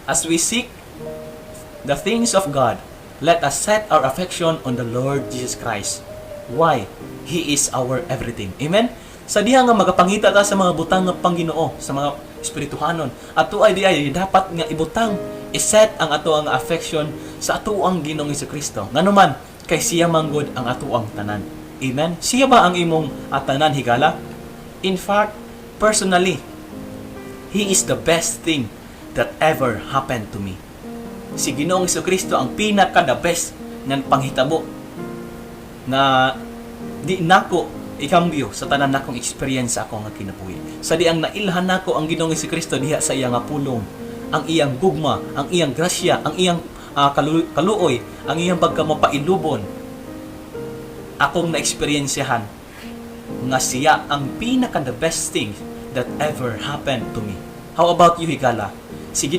As we seek the things of God, let us set our affection on the Lord Jesus Christ. Why? He is our everything. Amen? Sa diha nga magapangita ta sa mga butang nga Pangginoo, sa mga espirituhanon, ato ay di ay dapat nga ibutang, iset ang ato ang affection sa ato ang Ginoong Jesucristo. Nganuman, kay siya manggod ang ato ang tanan. Amen? Siya ba ang imong tanan higala? In fact, personally, He is the best thing that ever happened to me. Si Ginoong Jesucristo ang pinaka-the best ng panghitabo na di nako ikambyo sa tanan nakong experience ako nga kinabuhi. Sa di ang nailhan nako ang Ginoong Jesucristo diha sa iyang pulong, ang iyang gugma, ang iyang grasya, ang iyang kaluoy, ang iyang pagkamapailubon, akong na-experiensyahan nga siya ang pinaka-the best thing that ever happened to me. How about you, higala?